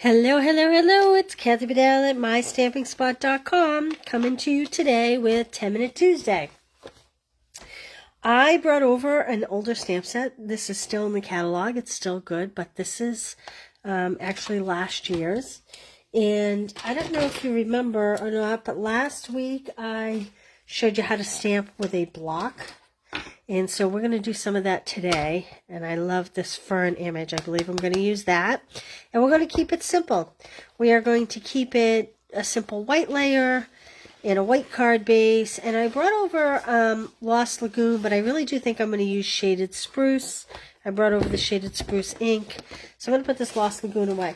Hello, hello, hello. It's Kathy Bedell at MyStampingSpot.com coming to you today with 10-Minute Tuesday. I brought over an older stamp set. This is still in the catalog. It's still good, but this is actually last year's. And I don't know if you remember or not, but last week I showed you how to stamp with a block. And so we're going to do some of that today. And I love this fern image. I believe I'm going to use that. And we're going to keep it simple. We are going to keep it a simple white layer and a white card base. And I brought over Lost Lagoon, but I really do think I'm going to use Shaded Spruce. I brought over the Shaded Spruce ink. So I'm going to put this Lost Lagoon away.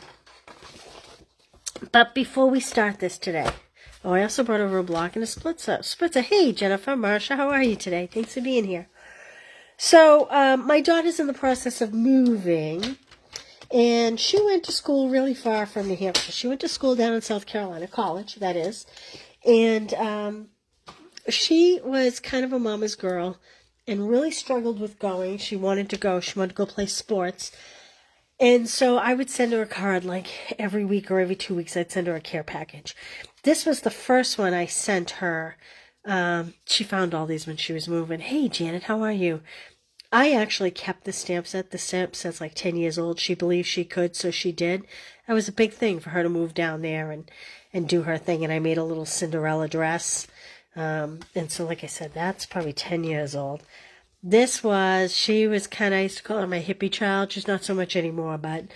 But before we start this today, I also brought over a block and a spritzer. Hey, Jennifer, Marsha, how are you today? Thanks for being here. So my daughter's in the process of moving, and she went to school really far from New Hampshire. She went to school down in South Carolina, college, that is. And she was kind of a mama's girl and really struggled with going. She wanted to go. She wanted to go play sports. And so I would send her a card like every week or every 2 weeks. I'd send her a care package. This was the first one I sent her. She found all these when she was moving. Hey, Janet, how are you? I actually kept the stamp set. The stamp set's like 10 years old. She believed she could, so she did. That was a big thing for her to move down there and do her thing. And I made a little Cinderella dress. And so, like I said, that's probably 10 years old. She was kind of, I used to call her my hippie child. She's not so much anymore, but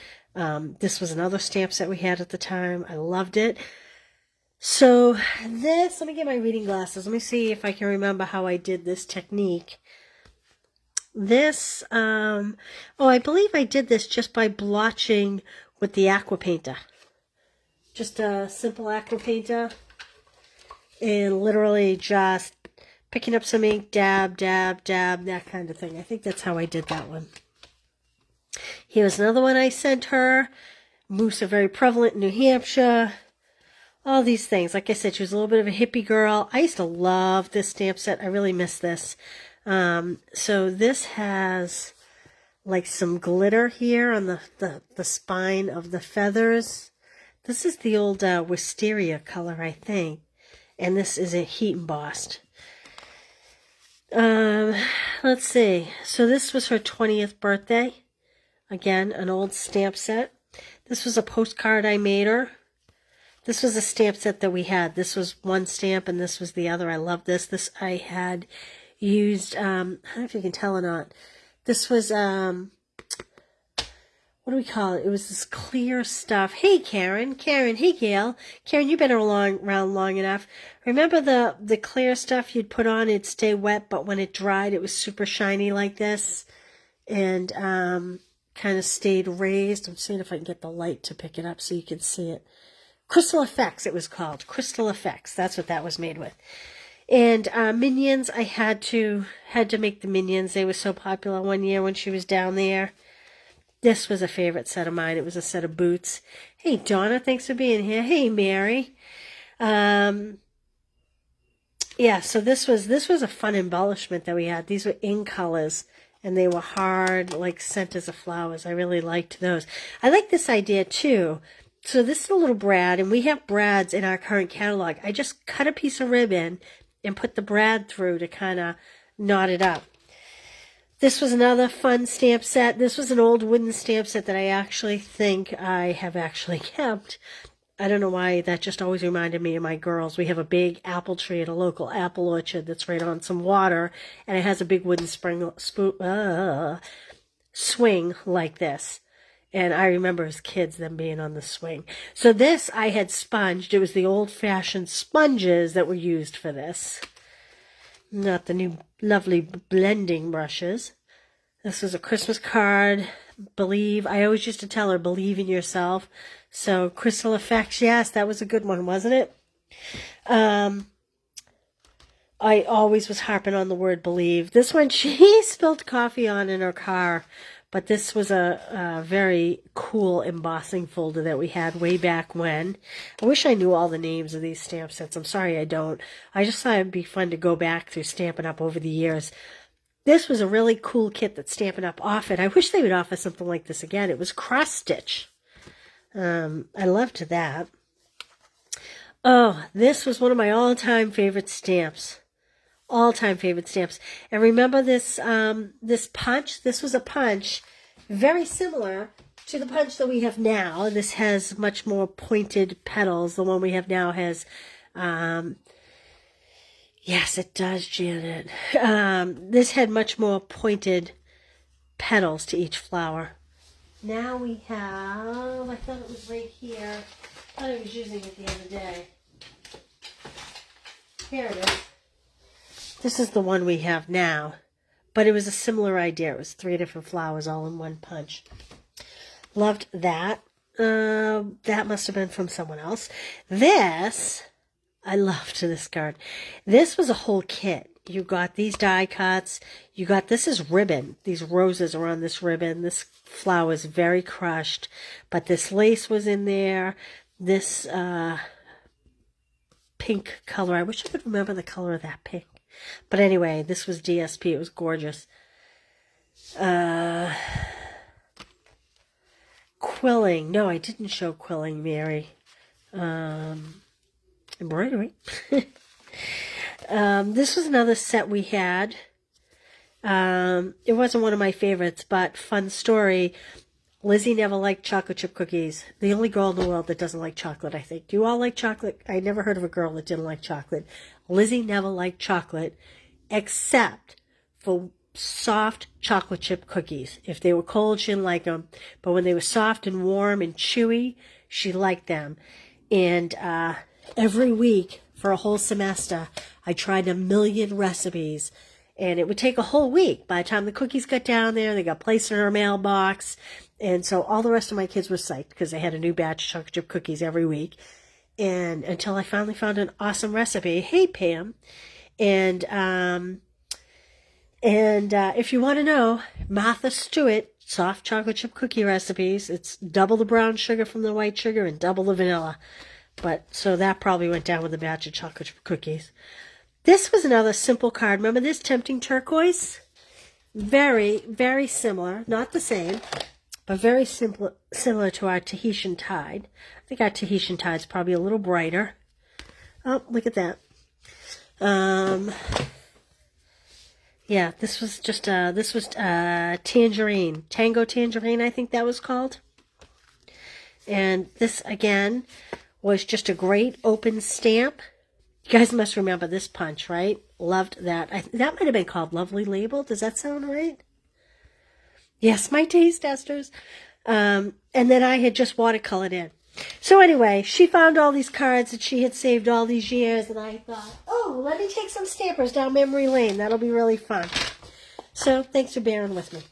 this was another stamp set we had at the time. I loved it. So let me get my reading glasses. Let me see if I can remember how I did this technique. I believe I did this just by blotching with the aqua painter. Just a simple aqua painter. And literally just picking up some ink, dab, dab, dab, that kind of thing. I think that's how I did that one. Here's another one I sent her. Moose are very prevalent in New Hampshire. All these things. Like I said, she was a little bit of a hippie girl. I used to love this stamp set. I really miss this. So this has like some glitter here on the spine of the feathers. This is the old wisteria color, I think. And this is a heat embossed. Let's see. So this was her 20th birthday. Again, an old stamp set. This was a postcard I made her. This was a stamp set that we had. This was one stamp and this was the other. I love this. This I had used, I don't know if you can tell or not. This was, what do we call it? It was this clear stuff. Hey, Karen. Hey, Gail. Karen, you've been around long enough. Remember the clear stuff you'd put on? It'd stay wet, but when it dried, it was super shiny like this. And kind of stayed raised. I'm seeing if I can get the light to pick it up so you can see it. Crystal Effects, it was called. Crystal Effects. That's what that was made with. And Minions, I had to make the Minions. They were so popular one year when she was down there. This was a favorite set of mine. It was a set of boots. Hey, Donna, thanks for being here. Hey, Mary. Yeah, so this was a fun embellishment that we had. These were in colors, and they were hard, like centers of flowers. I really liked those. I like this idea, too. So this is a little brad, and we have brads in our current catalog. I just cut a piece of ribbon and put the brad through to kind of knot it up. This was another fun stamp set. This was an old wooden stamp set that I actually think I have actually kept. I don't know why, that just always reminded me of my girls. We have a big apple tree at a local apple orchard that's right on some water, and it has a big wooden swing like this. And I remember as kids them being on the swing. So this I had sponged. It was the old-fashioned sponges that were used for this. Not the new lovely blending brushes. This was a Christmas card. Believe. I always used to tell her, believe in yourself. So Crystal Effects, yes, that was a good one, wasn't it? I always was harping on the word believe. This one she spilled coffee on in her car. But this was a very cool embossing folder that we had way back when. I wish I knew all the names of these stamp sets. I'm sorry I don't. I just thought it'd be fun to go back through Stampin' Up! Over the years. This was a really cool kit that Stampin' Up! Offered. I wish they would offer something like this again. It was cross stitch. I loved that. Oh, this was one of my all-time favorite stamps. All-time favorite stamps. And remember this this punch? This was a punch very similar to the punch that we have now. This has much more pointed petals. The one we have now has, yes, it does, Janet. This had much more pointed petals to each flower. Now we have, I thought it was right here. I thought I was using it the other day. Here it is. This is the one we have now, but it was a similar idea. It was 3 different flowers all in one punch. Loved that. That must have been from someone else. This, I loved this card. This was a whole kit. You got these die cuts. You got, this is ribbon. These roses are on this ribbon. This flower is very crushed, but this lace was in there. This pink color. I wish I could remember the color of that pink. But anyway, this was DSP. It was gorgeous. Quilling. No, I didn't show quilling, Mary. Embroidery. This was another set we had. It wasn't one of my favorites, but fun story. Lizzie never liked chocolate chip cookies. The only girl in the world that doesn't like chocolate, I think. Do you all like chocolate? I never heard of a girl that didn't like chocolate. Lizzie never liked chocolate except for soft chocolate chip cookies. If they were cold, she didn't like them. But when they were soft and warm and chewy, she liked them. And every week for a whole semester, I tried 1,000,000 recipes. And it would take a whole week. By the time the cookies got down there, they got placed in her mailbox. And so all the rest of my kids were psyched because they had a new batch of chocolate chip cookies every week. And until I finally found an awesome recipe. Hey, Pam. And if you want to know, Martha Stewart soft chocolate chip cookie recipes. It's double the brown sugar from the white sugar and double the vanilla. But so that probably went down with a batch of chocolate chip cookies. This was another simple card. Remember this Tempting Turquoise? Very, very similar. Not the same, but very simple, similar to our Tahitian Tide. I think our Tahitian Tide is probably a little brighter. Oh, look at that. Yeah, this was just Tangerine. Tango Tangerine, I think that was called. And this, again, was just a great open stamp. You guys must remember this punch, right? Loved that. That might have been called Lovely Label. Does that sound right? Yes, my taste testers. And then I had just watercolored in. So anyway, she found all these cards that she had saved all these years, and I thought, oh, let me take some stampers down memory lane. That'll be really fun. So thanks for bearing with me.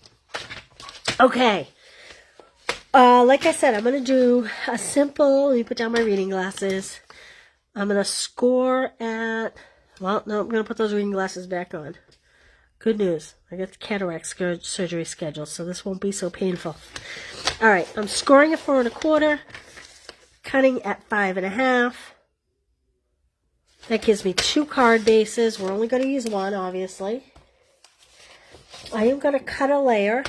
Okay. Like I said, I'm going to do a simple, let me put down my reading glasses. I'm going to score at, well, no, I'm going to put those reading glasses back on. Good news. I got the cataract surgery scheduled, so this won't be so painful. All right, I'm scoring at 4 1/4, cutting at 5 1/2. That gives me 2 card bases. We're only going to use one, obviously. I am going to cut a layer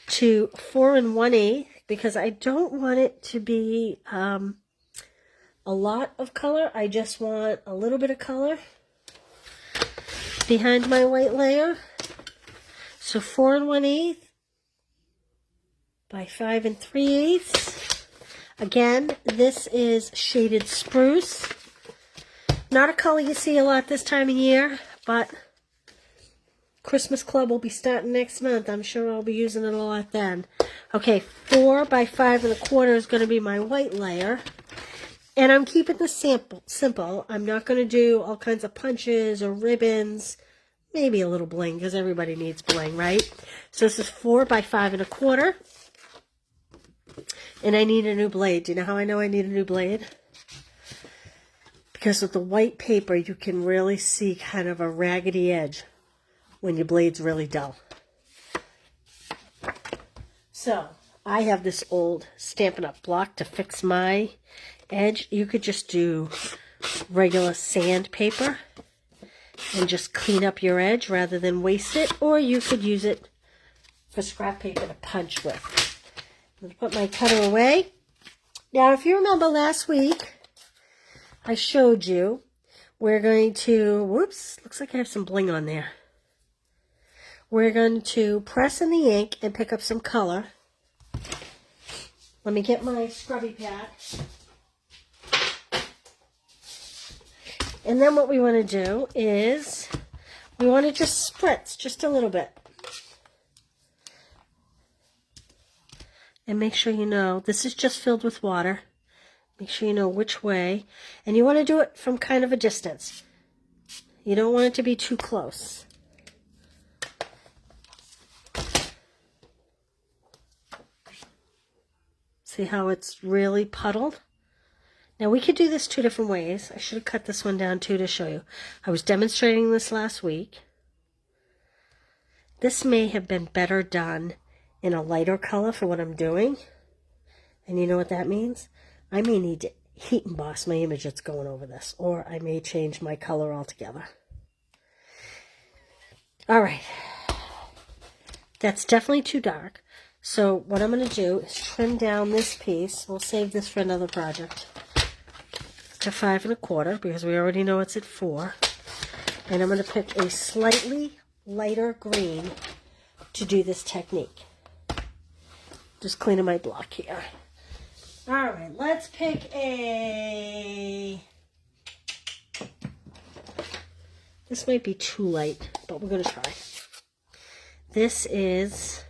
to 4 1/8 because I don't want it to be a lot of color. I just want a little bit of color behind my white layer. So 4 1/8 by 5 3/8. Again, this is shaded spruce. Not a color you see a lot this time of year, but Christmas Club will be starting next month. I'm sure I'll be using it a lot then. Okay, 4 by 5 1/4 is going to be my white layer. And I'm keeping this simple. I'm not going to do all kinds of punches or ribbons. Maybe a little bling, because everybody needs bling, right? So this is 4 by 5 1/4. And I need a new blade. Do you know how I know I need a new blade? Because with the white paper, you can really see kind of a raggedy edge when your blade's really dull. So I have this old Stampin' Up! Block to fix my edge. You could just do regular sandpaper and just clean up your edge rather than waste it, or you could use it for scrap paper to punch with. I'm going to put my cutter away. Now, if you remember last week, I showed you, we're going to, whoops, looks like I have some bling on there. We're going to press in the ink and pick up some color. Let me get my scrubby pad. And then what we want to do is, we want to just spritz just a little bit. And make sure you know, this is just filled with water. Make sure you know which way. And you want to do it from kind of a distance. You don't want it to be too close. See how it's really puddled? Now we could do this two different ways. I should have cut this one down too to show you. I was demonstrating this last week. This may have been better done in a lighter color for what I'm doing. And you know what that means? I may need to heat emboss my image that's going over this. Or I may change my color altogether. Alright. That's definitely too dark. So what I'm going to do is trim down this piece. We'll save this for another project. To 5 1/4 because we already know it's at 4. And I'm going to pick a slightly lighter green to do this technique. Just cleaning my block here. Alright, let's pick a... This might be too light, but we're going to try. This is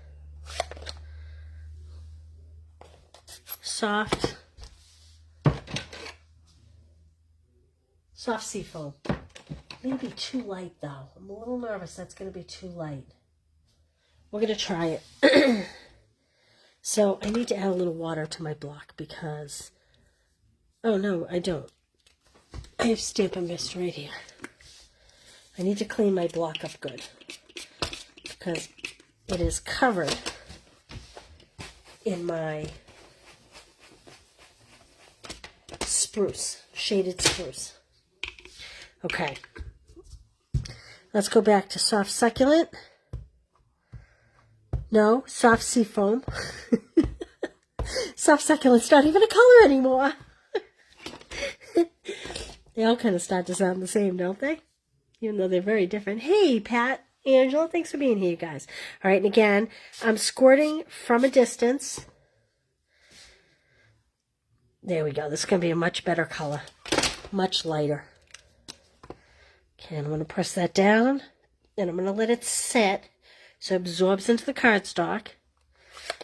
soft seafoam. Maybe too light though. I'm a little nervous that's going to be too light. We're going to try it. So I need to add a little water to my block because, oh no, I don't. I have Stampin' Mist right here. I need to clean my block up good because it is covered in my spruce, shaded spruce. Okay, let's go back to soft succulent. No, soft seafoam. Soft succulent's not even a color anymore. They all kind of start to sound the same, don't they? Even though they're very different. Hey, Pat, Angela, thanks for being here, you guys. All right, and again, I'm squirting from a distance. There we go. This is going to be a much better color. Much lighter. Okay, I'm going to press that down. And I'm going to let it set so it absorbs into the cardstock.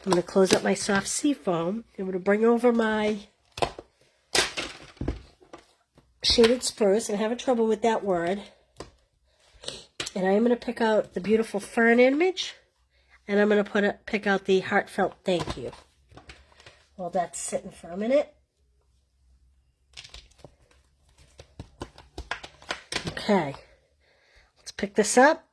I'm going to close up my soft seafoam. I'm going to bring over my shaded spruce. I'm having trouble with that word. And I am going to pick out the beautiful fern image. And I'm going to pick out the heartfelt thank you. While that's sitting for a minute. Okay. Let's pick this up.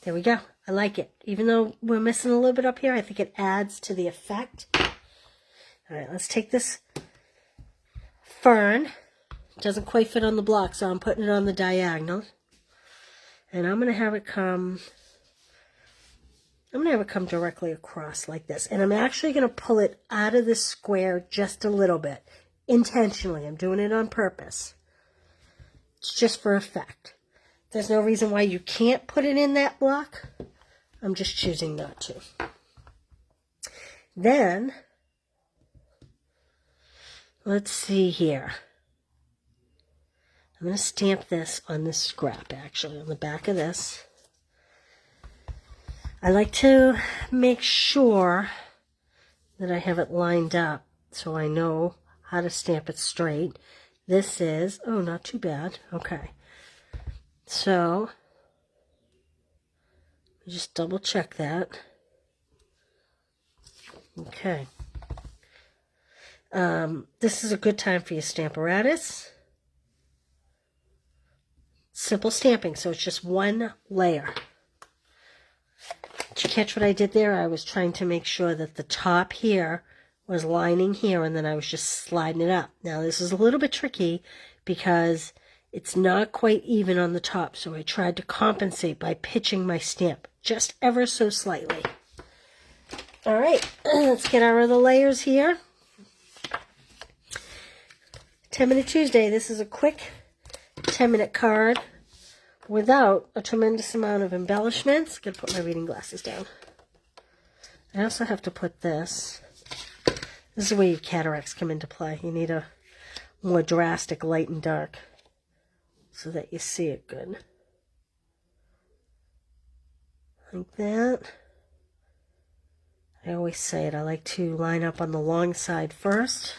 There we go. I like it. Even though we're missing a little bit up here, I think it adds to the effect. All right, let's take this fern. It doesn't quite fit on the block, so I'm putting it on the diagonal. And I'm going to have it come... directly across like this. And I'm actually going to pull it out of the square just a little bit. Intentionally. I'm doing it on purpose. It's just for effect. There's no reason why you can't put it in that block. I'm just choosing not to. Then, let's see here. I'm going to stamp this on this scrap, actually, on the back of this. I like to make sure that I have it lined up so I know how to stamp it straight. This is, oh, not too bad. Okay. So, just double check that. Okay. This is a good time for your Stamparatus. Simple stamping, so it's just one layer. Did you catch what I did there? I was trying to make sure that the top here was lining here, and then I was just sliding it up. Now, this is a little bit tricky because it's not quite even on the top, so I tried to compensate by pitching my stamp just ever so slightly. All right, let's get our other layers here. 10-minute Tuesday. This is a quick 10-minute card without a tremendous amount of embellishments. I'm going to put my reading glasses down. I also have to put this. This is where your cataracts come into play. You need a more drastic light and dark so that you see it good. Like that. I always say it. I like to line up on the long side first.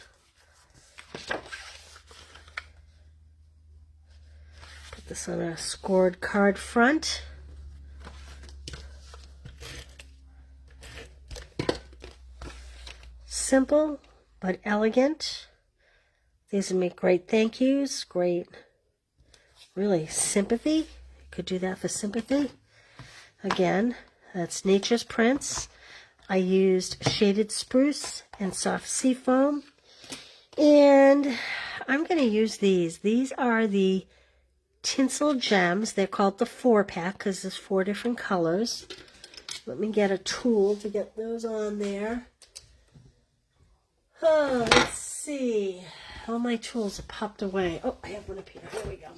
Put this on a scored card front. Simple but elegant. These would make great thank yous, great, really, sympathy. You could do that for sympathy. Again, that's Nature's Prints. I used shaded spruce and soft sea foam. And I'm going to use these. These are the tinsel gems. They're called the 4-pack because there's 4 different colors. Let me get a tool to get those on there. Oh, let's see. All my tools are popped away. Oh, I have one up here. Here we go.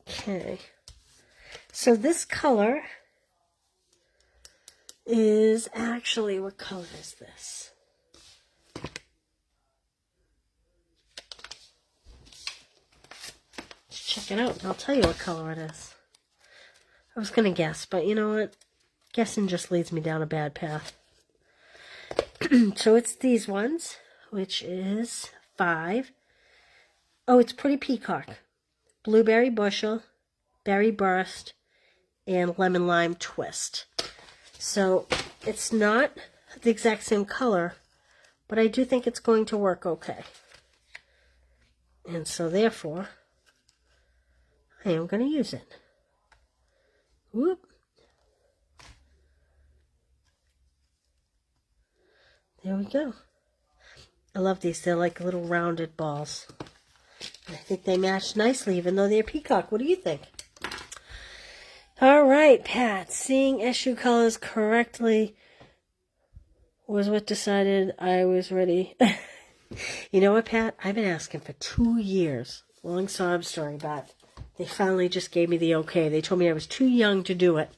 Okay. So this color is actually, what color is this? Let's check it out and I'll tell you what color it is. I was going to guess, but you know what? Guessing just leads me down a bad path. So it's these ones, which is 5. Oh, it's Pretty Peacock, Blueberry Bushel, Berry Burst, and Lemon Lime Twist. So it's not the exact same color, but I do think it's going to work okay. And so therefore, I am going to use it. Whoop. There we go. I love these. They're like little rounded balls. I think they match nicely, even though they're peacock. What do you think? All right, Pat. Seeing issue colors correctly was what decided I was ready. You know what, Pat? I've been asking for 2 years. Long sob story, but they finally just gave me the okay. They told me I was too young to do it.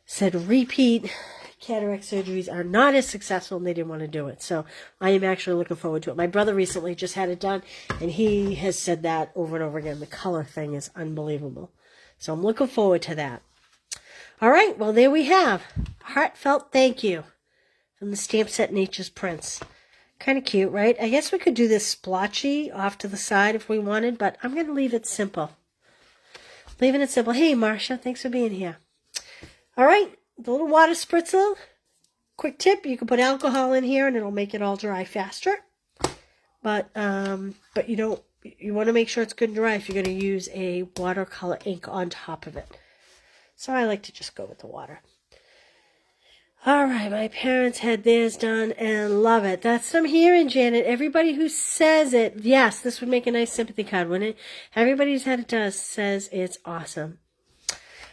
Said repeat cataract surgeries are not as successful, and they didn't want to do it. So I am actually looking forward to it. My brother recently just had it done, and he has said that over and over again. The color thing is unbelievable. So I'm looking forward to that. All right, well, there we have heartfelt thank you from the stamp set Nature's Prints. Kind of cute, right? I guess we could do this splotchy off to the side if we wanted, but I'm going to leave it simple. Leaving it simple. Hey, Marcia, thanks for being here. All right, the little water spritzer. Quick tip, you can put alcohol in here and it'll make it all dry faster. But you want to make sure it's good and dry if you're going to use a watercolor ink on top of it. So I like to just go with the water. All right, my parents had theirs done and love it. That's what I'm hearing, Janet. Everybody who says it, yes, this would make a nice sympathy card, wouldn't it? Everybody who's had it done says it's awesome.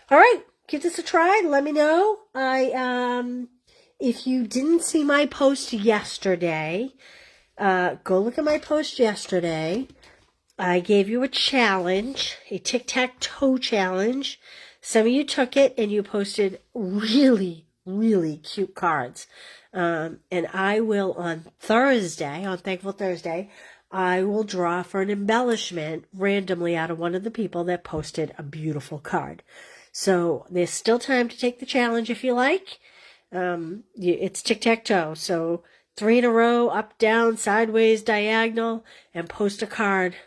All right, give this a try. Let me know. If you didn't see my post yesterday, go look at my post yesterday. I gave you a challenge, a tic-tac-toe challenge. Some of you took it and you posted really, really cute cards. And I will on Thursday, on Thankful Thursday, I will draw for an embellishment randomly out of one of the people that posted a beautiful card. So there's still time to take the challenge if you like. It's tic-tac-toe. So 3 in a row, up, down, sideways, diagonal, and post a card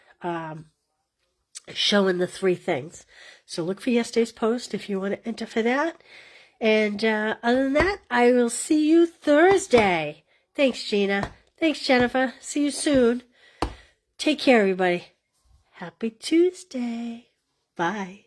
showing the 3 things. So look for yesterday's post if you want to enter for that. And other than that, I will see you Thursday. Thanks, Gina. Thanks, Jennifer. See you soon. Take care, everybody. Happy Tuesday. Bye.